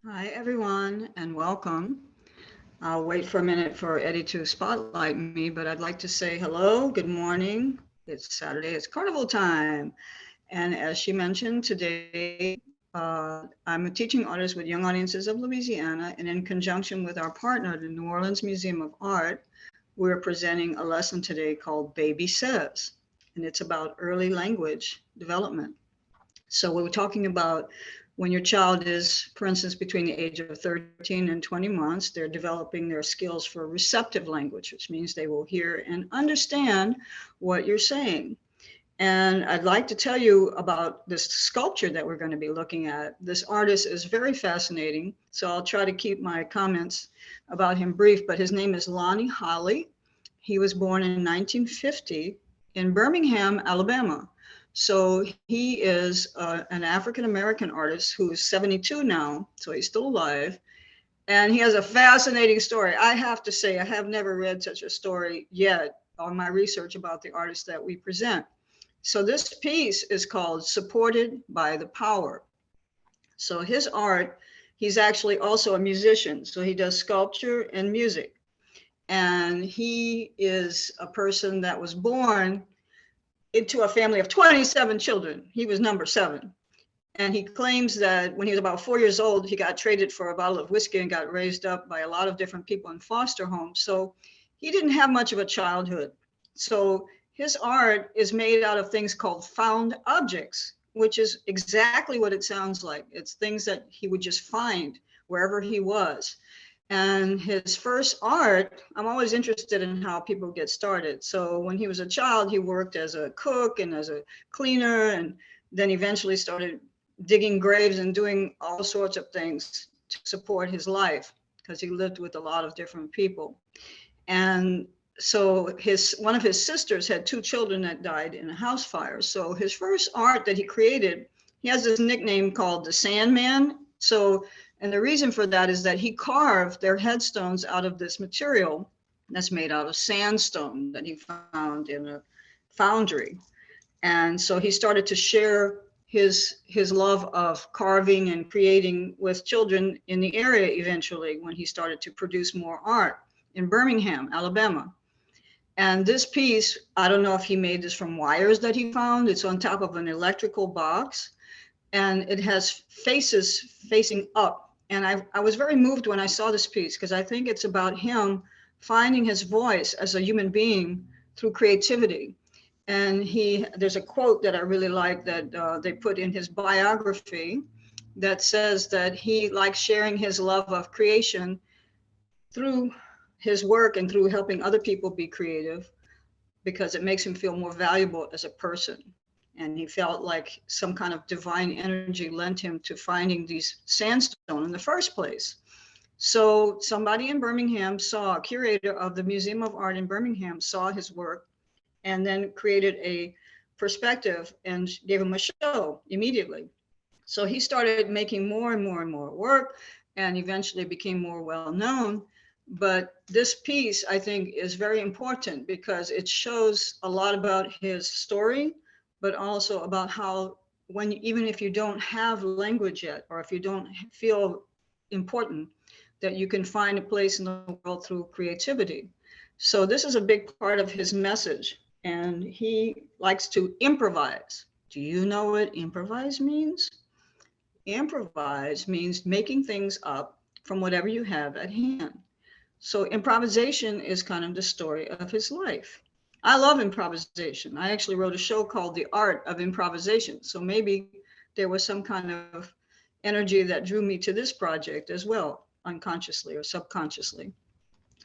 Hi, everyone, and welcome. I'll wait for a minute for Eddie to spotlight me, but I'd like to say hello, good morning. It's Saturday, it's carnival time. And as she mentioned today, I'm a teaching artist with young audiences of Louisiana, and in conjunction with our partner, the New Orleans Museum of Art, we're presenting a lesson today called Baby Says, and it's about early language development. So we were talking about when your child is, for instance, between the age of 13 and 20 months, they're developing their skills for receptive language, which means they will hear and understand what you're saying. And I'd like to tell you about this sculpture that we're going to be looking at. This artist is very fascinating, so I'll try to keep my comments about him brief, but his name is Lonnie Holly. He was born in 1950 in Birmingham, Alabama. So he is an African American artist who is 72 now, so he's still alive. And he has a fascinating story. I have to say, I have never read such a story yet on my research about the artists that we present. So this piece is called Supported by the Power. So his art, he's actually also a musician. So he does sculpture and music. And he is a person that was born into a family of 27 children. He was number 7. And he claims that when he was about 4 years old, he got traded for a bottle of whiskey and got raised up by a lot of different people in foster homes. So he didn't have much of a childhood. So his art is made out of things called found objects, which is exactly what it sounds like. It's things that he would just find wherever he was. And his first art, I'm always interested in how people get started. So when he was a child, he worked as a cook and as a cleaner, and then eventually started digging graves and doing all sorts of things to support his life because he lived with a lot of different people. And so his one of his sisters had 2 children that died in a house fire. So his first art that he created, he has this nickname called the Sandman. So, and the reason for that is that he carved their headstones out of this material that's made out of sandstone that he found in a foundry. And so he started to share his love of carving and creating with children in the area eventually when he started to produce more art in Birmingham, Alabama. And this piece, I don't know if he made this from wires that he found. It's on top of an electrical box and it has faces facing up. And I was very moved when I saw this piece because I think it's about him finding his voice as a human being through creativity. And there's a quote that I really like that they put in his biography that says that he likes sharing his love of creation through his work and through helping other people be creative because it makes him feel more valuable as a person. And he felt like some kind of divine energy lent him to finding these sandstone in the first place. So somebody in Birmingham saw, a curator of the Museum of Art in Birmingham saw his work and then created a perspective and gave him a show immediately. So he started making more and more and more work and eventually became more well known. But this piece, I think, is very important because it shows a lot about his story, but also about how, when even if you don't have language yet, or if you don't feel important, that you can find a place in the world through creativity. So this is a big part of his message. And he likes to improvise. Do you know what improvise means? Improvise means making things up from whatever you have at hand. So improvisation is kind of the story of his life. I love improvisation. I actually wrote a show called The Art of Improvisation. So maybe there was some kind of energy that drew me to this project as well, unconsciously or subconsciously.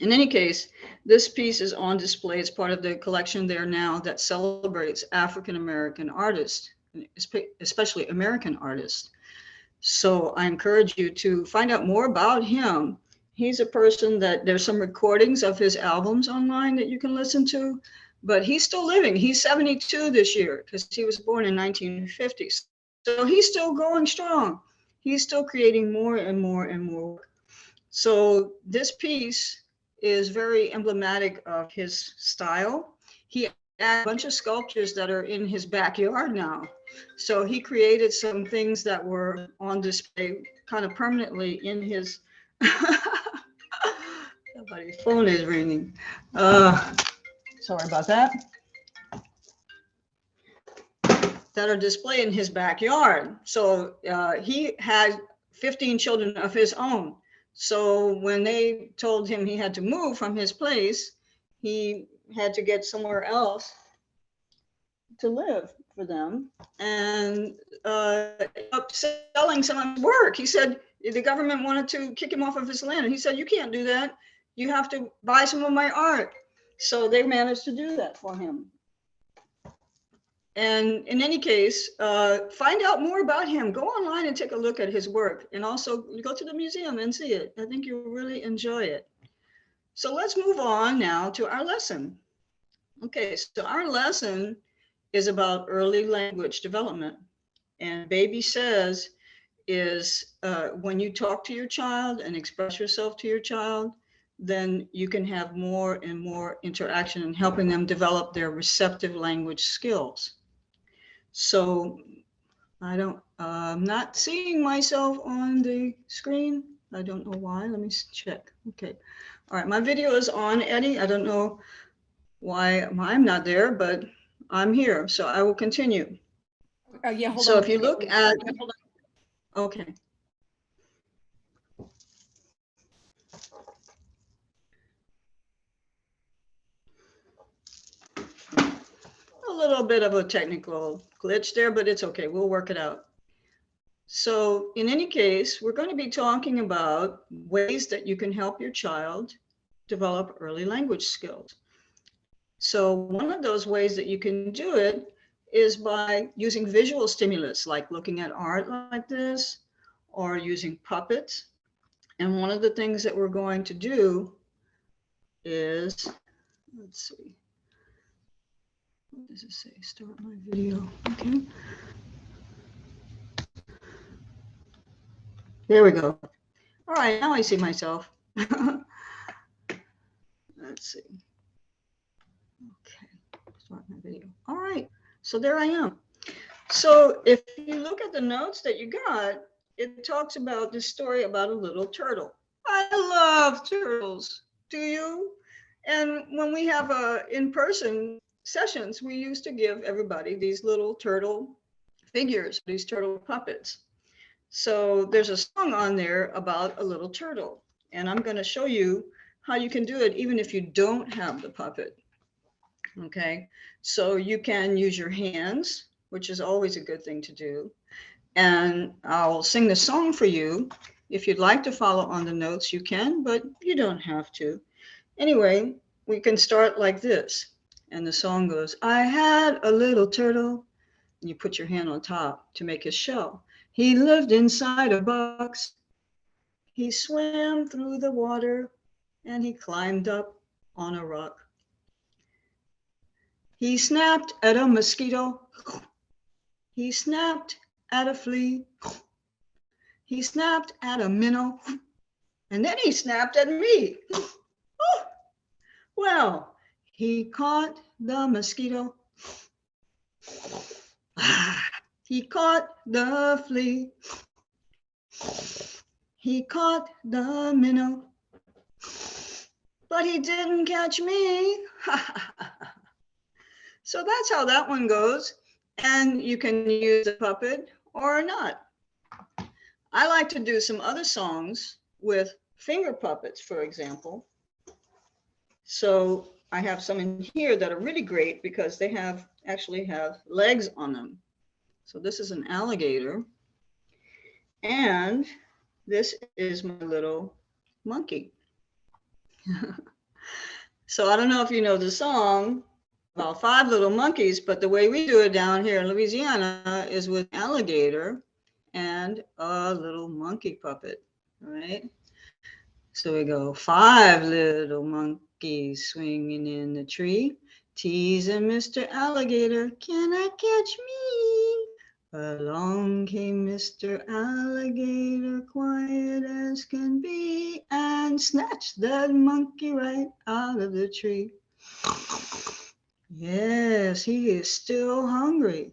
In any case, this piece is on display. It's part of the collection there now that celebrates African American artists, especially American artists. So I encourage you to find out more about him. He's a person that there's some recordings of his albums online that you can listen to, but he's still living. He's 72 this year because he was born in 1950. So he's still going strong. He's still creating more and more and more work. So this piece is very emblematic of his style. He added a bunch of sculptures that are in his backyard now. So he created some things that were on display kind of permanently in his. Somebody's phone is ringing. Sorry about that. That are displayed in his backyard. So he had 15 children of his own. So when they told him he had to move from his place, he had to get somewhere else to live for them, and up selling some of his work. He said the government wanted to kick him off of his land, and he said, "You can't do that. You have to buy some of my art." So they managed to do that for him. And in any case, find out more about him. Go online and take a look at his work, and also go to the museum and see it. I think you'll really enjoy it. So let's move on now to our lesson. Okay, so our lesson is about early language development. And Baby Says is when you talk to your child and express yourself to your child, then you can have more and more interaction in helping them develop their receptive language skills. So I'm not seeing myself on the screen. I don't know why. Let me check. Okay. All right. My video is on, Eddie. I don't know why I'm not there, but I'm here. So I will continue. Yeah, hold so on. if you look at, okay. A little bit of a technical glitch there, but it's okay. We'll work it out. So in any case, we're going to be talking about ways that you can help your child develop early language skills. So one of those ways that you can do it is by using visual stimulus, like looking at art like this, or using puppets. And one of the things that we're going to do is, let's see, what does it say? Start my video. Okay. There we go. All right, now I see myself. Let's see. Okay, start my video. All right, so there I am. So if you look at the notes that you got, it talks about this story about a little turtle. I love turtles. Do you? And when we have in-person sessions, we used to give everybody these little turtle figures, these turtle puppets. So there's a song on there about a little turtle, and I'm going to show you how you can do it even if you don't have the puppet. Okay, so you can use your hands, which is always a good thing to do. And I'll sing the song for you. If you'd like to follow on the notes, you can, but you don't have to. Anyway, we can start like this. And the song goes, I had a little turtle. And you put your hand on top to make his shell. He lived inside a box. He swam through the water and he climbed up on a rock. He snapped at a mosquito. He snapped at a flea. He snapped at a minnow. And then he snapped at me. Well, he caught the mosquito. He caught the flea. He caught the minnow. But he didn't catch me. So that's how that one goes. And you can use a puppet or not. I like to do some other songs with finger puppets, for example. So I have some in here that are really great because they actually have legs on them. So this is an alligator. And this is my little monkey. So I don't know if you know the song about 5 little monkeys, but the way we do it down here in Louisiana is with alligator and a little monkey puppet, right? So we go, 5 little monkeys swinging in the tree, teasing Mr. Alligator, can I catch me? Along came Mr. Alligator, quiet as can be, and snatched that monkey right out of the tree. Yes, he is still hungry.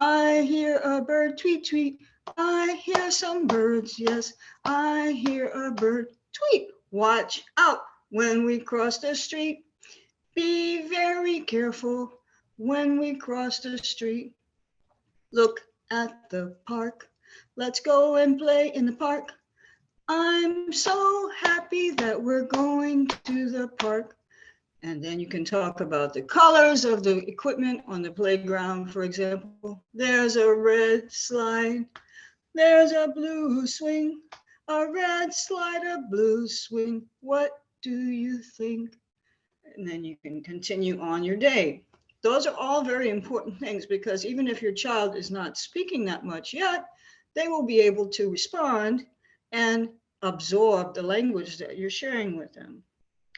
I hear a bird tweet, tweet. I hear some birds, yes. I hear a bird tweet. Watch out when we cross the street. Be very careful when we cross the street. Look at the park. Let's go and play in the park. I'm so happy that we're going to the park. And then you can talk about the colors of the equipment on the playground, for example. There's a red slide, there's a blue swing, a red slide, a blue swing. What do you think? And then you can continue on your day. Those are all very important things because even if your child is not speaking that much yet, they will be able to respond and absorb the language that you're sharing with them,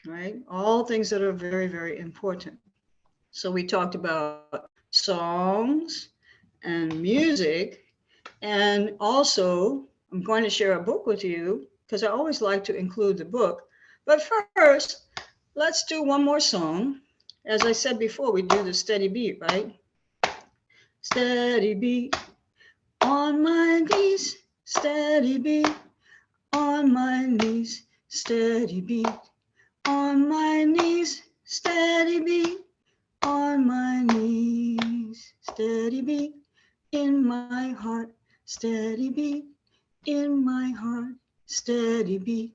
right? All things that are very, very important. So we talked about songs and music, and also I'm going to share a book with you because I always like to include the book. But first, let's do one more song. As I said before, we do the steady beat, right? Steady beat on my knees, steady beat on my knees, steady beat on my knees, steady beat on my knees, steady beat in my heart, steady beat in my heart, steady beat,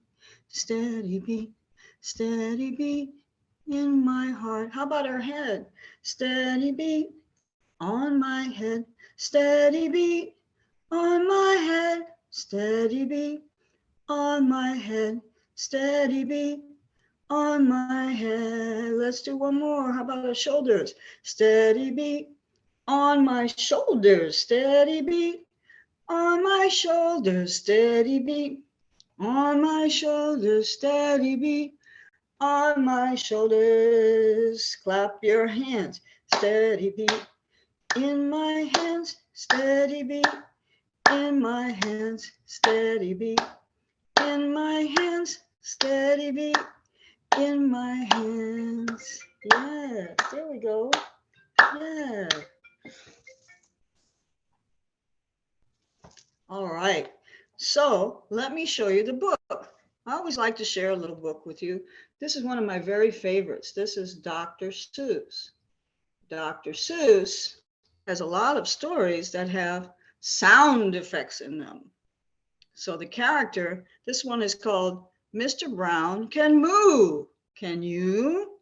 steady beat, steady beat in my heart. How about our head? Steady beat on my head, steady beat on my head, steady beat on my head, steady beat on my head. Let's do one more. How about our shoulders? Steady beat on my shoulders, steady beat on my shoulders, steady beat on my shoulders, steady beat on my shoulders. Clap your hands, steady beat in my hands, steady beat in my hands, steady beat in my hands, steady beat in my hands. Yeah, there we go. Yeah. All right. So let me show you the book. I always like to share a little book with you. This is one of my very favorites. This is Dr. Seuss. Dr. Seuss has a lot of stories that have sound effects in them. So the character, this one is called Mr. Brown Can Moo. Can you?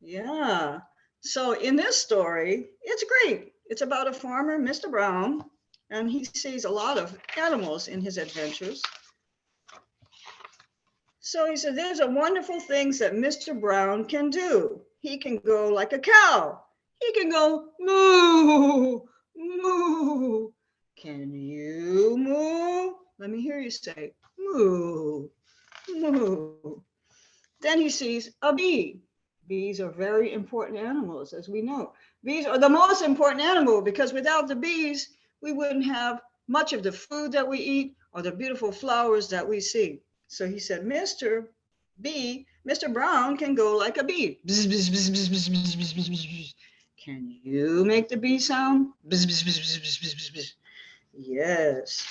Yeah. So in this story, it's great. It's about a farmer, Mr. Brown, and he sees a lot of animals in his adventures. So he said, there's a wonderful things that Mr. Brown can do. He can go like a cow. He can go moo, moo. Can you moo? Let me hear you say moo, moo. Then he sees a bee. Bees are very important animals, as we know. Bees are the most important animal because without the bees, we wouldn't have much of the food that we eat or the beautiful flowers that we see. So he said, Mr. Bee, Mr. Brown can go like a bee. Bzz, bzz, bzz, bzz, bzz, bzz, bzz, bzz, bzz. Can you make the bee sound? Bzz, bzz, bzz, bzz, bzz, bzz, bzz. Yes.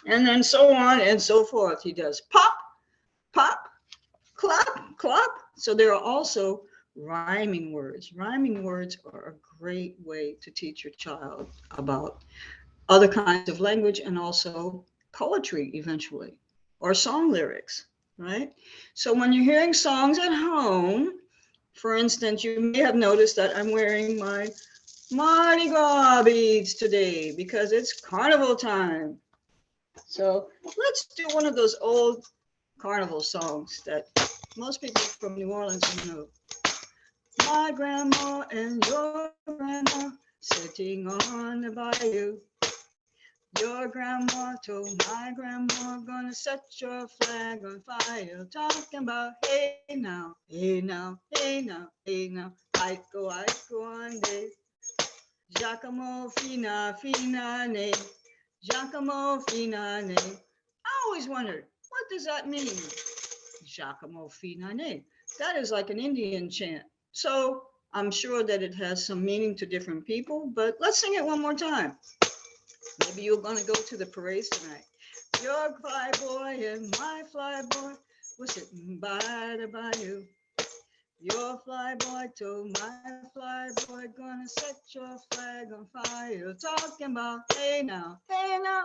And then so on and so forth. He does pop, pop, clap, clap. So there are also rhyming words. Rhyming words are a great way to teach your child about other kinds of language and also poetry eventually, or song lyrics, right? So when you're hearing songs at home, for instance, you may have noticed that I'm wearing my Mardi Gras beads today because it's carnival time. So let's do one of those old carnival songs that most people from New Orleans know. My grandma and your grandma sitting on the bayou. Your grandma told my grandma, gonna set your flag on fire. Talking about hey now, hey now, hey now, hey now. I go on day. Giacomo fina fina ne. Giacomo fina ne. I always wondered, what does that mean? Giacomo fina ne. That is like an Indian chant. So I'm sure that it has some meaning to different people, but let's sing it one more time. Maybe you're going to go to the parades tonight. Your fly boy and my fly boy were sitting by the bayou. Your fly boy told my fly boy, gonna set your flag on fire. Talking about, hey now, hey now,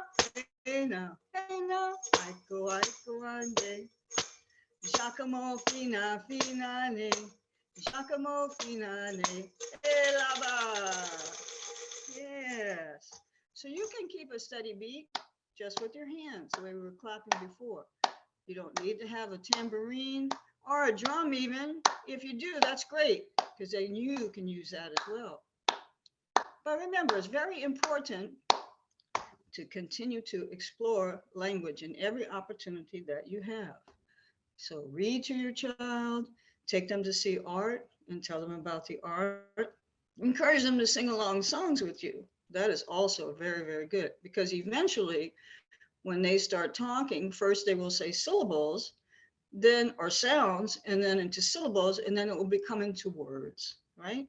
hey now, hey now, Iko, Iko, ande. Giacomo fina, fina, ne. Giacomo fina, ne. Hey, lava. Yes. So you can keep a steady beat just with your hands, the way we were clapping before. You don't need to have a tambourine or a drum even. If you do, that's great, because then you can use that as well. But remember, it's very important to continue to explore language in every opportunity that you have. So read to your child, take them to see art and tell them about the art. Encourage them to sing along songs with you. That is also very, very good, because eventually when they start talking, first they will say syllables, then or sounds, and then into syllables, and then it will become into words, right?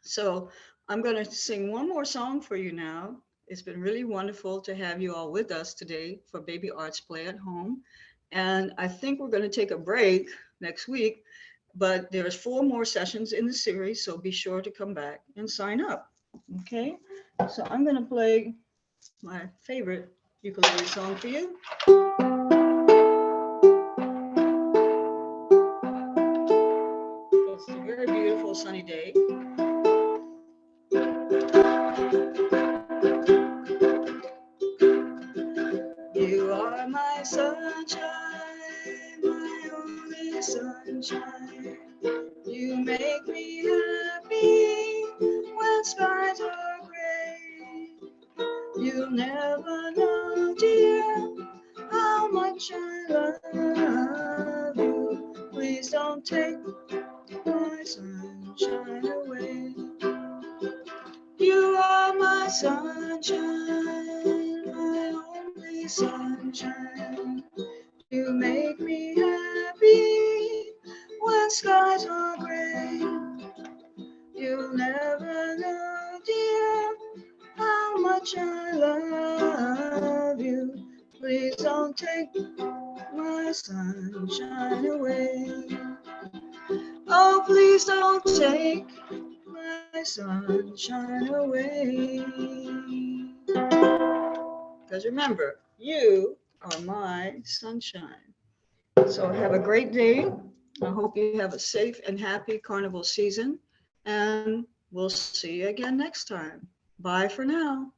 So I'm going to sing one more song for you now. It's been really wonderful to have you all with us today for Baby Artsplay at Home. And I think we're going to take a break next week, but there's 4 more sessions in the series, so be sure to come back and sign up. Okay, so I'm going to play my favorite ukulele song for you. It's a very beautiful sunny day. You are my sunshine, my only sunshine. You make me happy when skies are gray. You'll never know, dear, how much I love you. Please don't take my sunshine away. You are my sunshine, my only sunshine. You make me happy when skies are gray. You'll never know, dear, how much I love you. Please don't take my sunshine away. Oh, please don't take my sunshine away. Because remember, you are my sunshine. So have a great day. I hope you have a safe and happy carnival season. And we'll see you again next time. Bye for now.